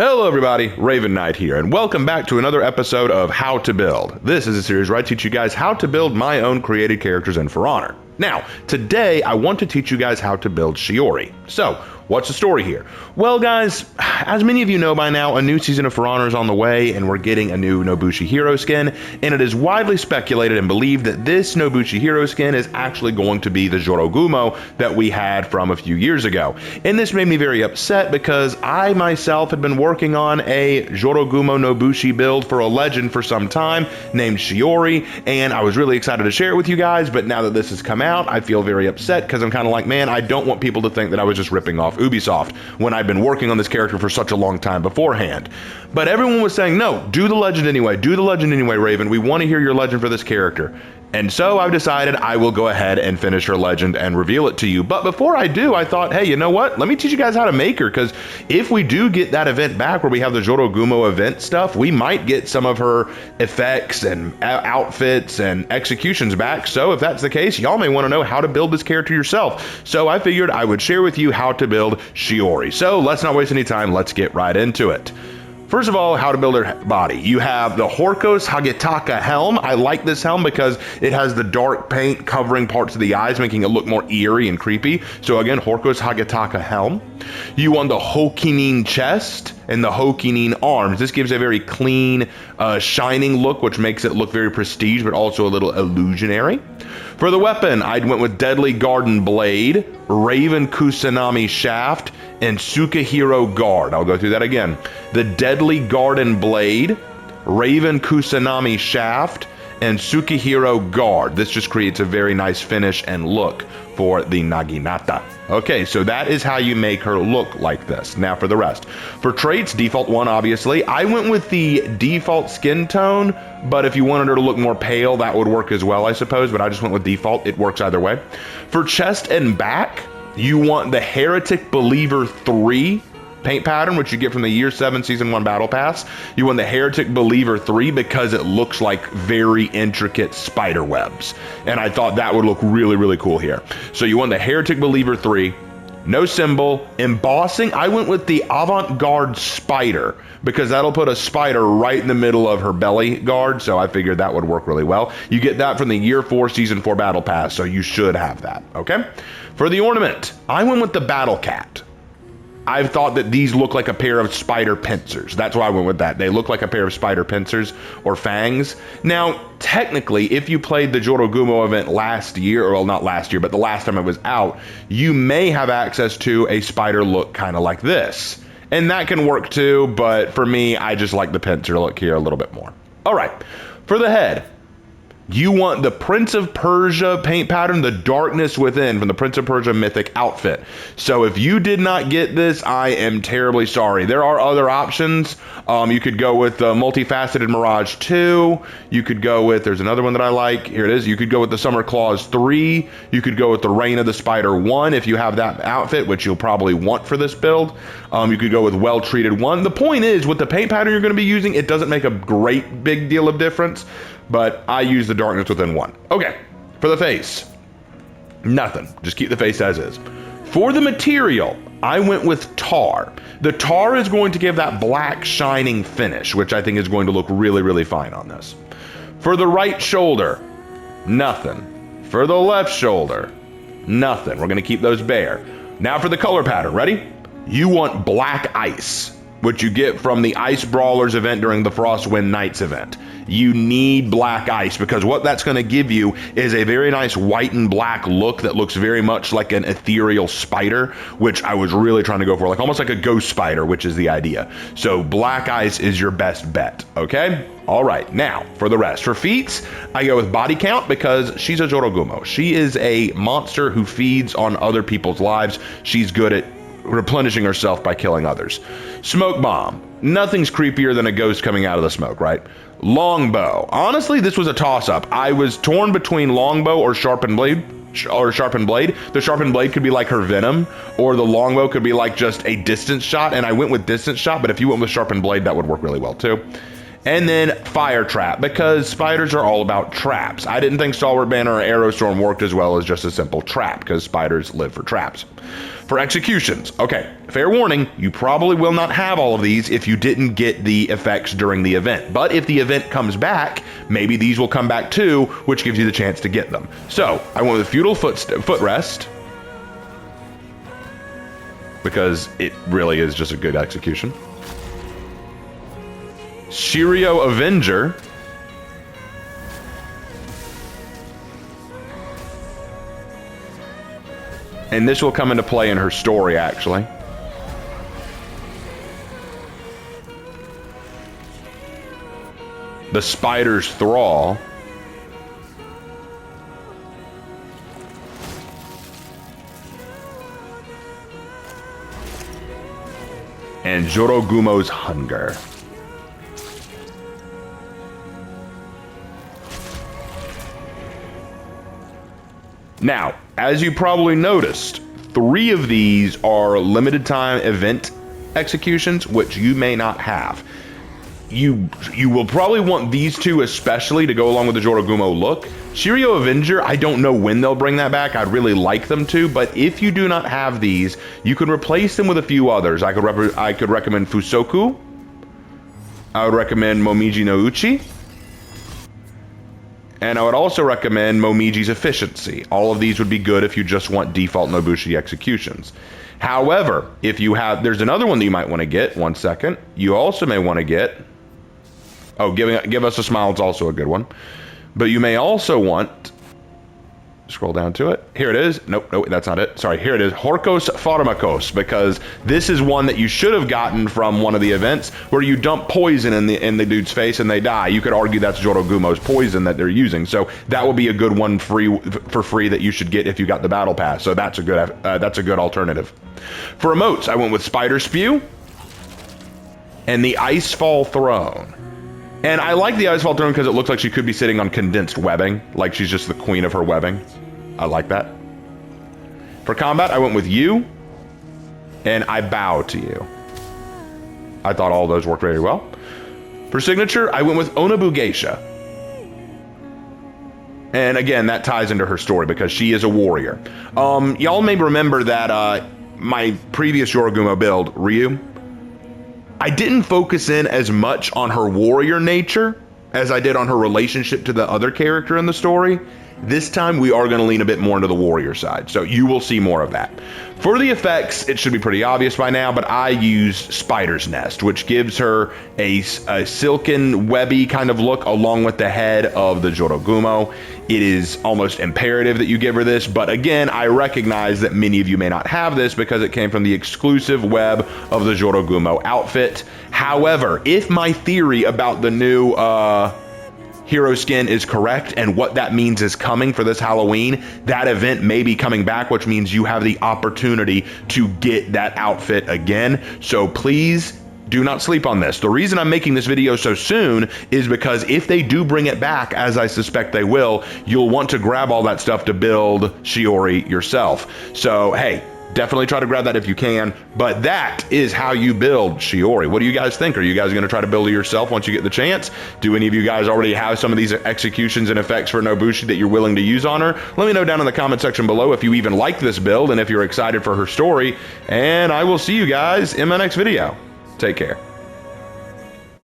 Hello everybody, Raven Knight here, and welcome back to another episode of How to Build. This is a series where I teach you guys how to build my own created characters in For Honor. Now, today I want to teach you guys how to build Shiori. So, what's the story here? Well guys, as many of you know by now, a new season of For Honor is on the way, and we're getting a new Nobushi hero skin, and it is widely speculated and believed that this Nobushi hero skin is actually going to be the Jorogumo that we had from a few years ago. And this made me very upset because I myself had been working on a Jorogumo Nobushi build for a legend for some time named Shiori, and I was really excited to share it with you guys, but now that this has come out, I feel very upset because I'm kind of like, man, I don't want people to think that I was just ripping off Ubisoft when I'd been working on this character for such a long time beforehand. But everyone was saying, no, do the legend anyway, Raven. We want to hear your legend for this character. And so I've decided I will go ahead and finish her legend and reveal it to you. But before I do, I thought, hey, you know what? Let me teach you guys how to make her, because if we do get that event back where we have the Jorogumo event stuff, we might get some of her effects and outfits and executions back. So if that's the case, y'all may want to know how to build this character yourself. So I figured I would share with you how to build Shiori. So let's not waste any time. Let's get right into it. First of all, how to build her body. You have the Horkos Hagetaka helm. I like this helm because it has the dark paint covering parts of the eyes, making it look more eerie and creepy. So again, Horkos Hagetaka helm. You want the Hokinin chest and the Hokinin arms. This gives a very clean, shining look, which makes it look very prestige, but also a little illusionary. For the weapon, I went with Deadly Garden Blade, Raven Kusanami Shaft, and Tsukahiro Guard. I'll go through that again. The Deadly Garden Blade, Raven Kusanami Shaft, and Tsukahiro Guard. This just creates a very nice finish and look for the Naginata. Okay, so that is how you make her look like this. Now for the rest. For traits, default 1 obviously. I went with the default skin tone, but if you wanted her to look more pale, that would work as well, I suppose, but I just went with default. It works either way. For chest and back, you want the Heretic Believer 3 paint pattern, which you get from the Year 7 Season 1 Battle Pass. You want the Heretic Believer 3 because it looks like very intricate spider webs. And I thought that would look really, really cool here. So you want the Heretic Believer 3, no symbol, embossing. I went with the Avant-Garde Spider because that'll put a spider right in the middle of her belly guard. So I figured that would work really well. You get that from the Year 4 Season 4 Battle Pass, so you should have that, okay? For the ornament, I went with the Battle Cat. I thought that these look like a pair of spider pincers. That's why I went with that. They look like a pair of spider pincers or fangs. Now, technically, if you played the Jorogumo event last year, or well, not last year, but the last time it was out, you may have access to a spider look kind of like this. And that can work too, but for me, I just like the pincer look here a little bit more. All right, for the head. You want the Prince of Persia paint pattern, the Darkness Within from the Prince of Persia Mythic outfit. So if you did not get this, I am terribly sorry. There are other options. You could go with the Multifaceted Mirage 2. You could go with, there's another one that I like. Here it is. You could go with the Summer Claws 3. You could go with the Reign of the Spider 1 if you have that outfit, which you'll probably want for this build. You could go with Well Treated 1. The point is, with the paint pattern you're going to be using, it doesn't make a great big deal of difference, but I use the Darkness Within 1. Okay, for the face, nothing. Just keep the face as is. For the material, I went with tar. The tar is going to give that black shining finish, which I think is going to look really, really fine on this. For the right shoulder, nothing. For the left shoulder, nothing. We're gonna keep those bare. Now for the color pattern, ready? You want black ice, which you get from the Ice Brawlers event during the Frostwind Knights event. You need black ice because what that's going to give you is a very nice white and black look that looks very much like an ethereal spider, which I was really trying to go for, like almost like a ghost spider, which is the idea. So black ice is your best bet, okay? All right, now for the rest. For feats, I go with body count because she's a Jorogumo. She is a monster who feeds on other people's lives. She's good at replenishing herself by killing others. Smoke bomb. Nothing's creepier than a ghost coming out of the smoke, right? Longbow. Honestly, this was a toss-up. I was torn between longbow or sharpened blade. The sharpened blade could be like her venom, or the longbow could be like just a distance shot, and I went with distance shot, but if you went with sharpened blade, that would work really well too. And then Fire Trap, because spiders are all about traps. I didn't think Stalwart Banner or Arrow Storm worked as well as just a simple trap, because spiders live for traps. For executions, okay, fair warning, you probably will not have all of these if you didn't get the effects during the event. But if the event comes back, maybe these will come back too, which gives you the chance to get them. So, I went with Feudal Footrest, because it really is just a good execution. Shiori Avenger. And this will come into play in her story, actually. The Spider's Thrall. And Jorogumo's Hunger. Now, as you probably noticed, 3 of these are limited time event executions, which you may not have. You will probably want these 2 especially to go along with the Jorogumo look. Shiori Avenger, I don't know when they'll bring that back. I'd really like them to, but if you do not have these, you can replace them with a few others. I could recommend Fusoku. I would recommend Momiji no Uchi. And I would also recommend Momiji's Efficiency. All of these would be good if you just want default Nobushi executions. However, if you have, there's another one that you might want to get. One second. You also may want to get, oh, Give Us a Smile is also a good one. But you may also want, scroll down to it. Here it is. Nope, that's not it. Sorry, here it is. Horkos Pharmakos, because this is one that you should have gotten from one of the events where you dump poison in the dude's face and they die. You could argue that's Jorogumo's poison that they're using. So that would be a good one for free that you should get if you got the battle pass. So that's a good alternative. For emotes, I went with Spider Spew and the Icefall Throne. And I like the Icefall Throne because it looks like she could be sitting on condensed webbing, like she's just the queen of her webbing. I like that. For combat, I went with you, and I bow to you. I thought all those worked very well. For signature, I went with Onabu Geisha. And again, that ties into her story because she is a warrior. Y'all may remember that my previous Jorogumo build, Ryu, I didn't focus in as much on her warrior nature as I did on her relationship to the other character in the story. This time we are going to lean a bit more into the warrior side, so you will see more of that. For the effects, it should be pretty obvious by now, but I use Spider's Nest, which gives her a silken, webby kind of look along with the head of the Jorogumo. It is almost imperative that you give her this, but again, I recognize that many of you may not have this because it came from the exclusive web of the Jorogumo outfit. However, if my theory about the new hero skin is correct and what that means is coming for this Halloween, that event may be coming back, which means you have the opportunity to get that outfit again. So please do not sleep on this. The reason I'm making this video so soon is because if they do bring it back, as I suspect they will, you'll want to grab all that stuff to build Shiori yourself. So hey, definitely try to grab that if you can, but that is how you build Shiori. What do you guys think? Are you guys going to try to build it yourself once you get the chance? Do any of you guys already have some of these executions and effects for Nobushi that you're willing to use on her? Let me know down in the comment section below if you even like this build and if you're excited for her story, and I will see you guys in my next video. Take care.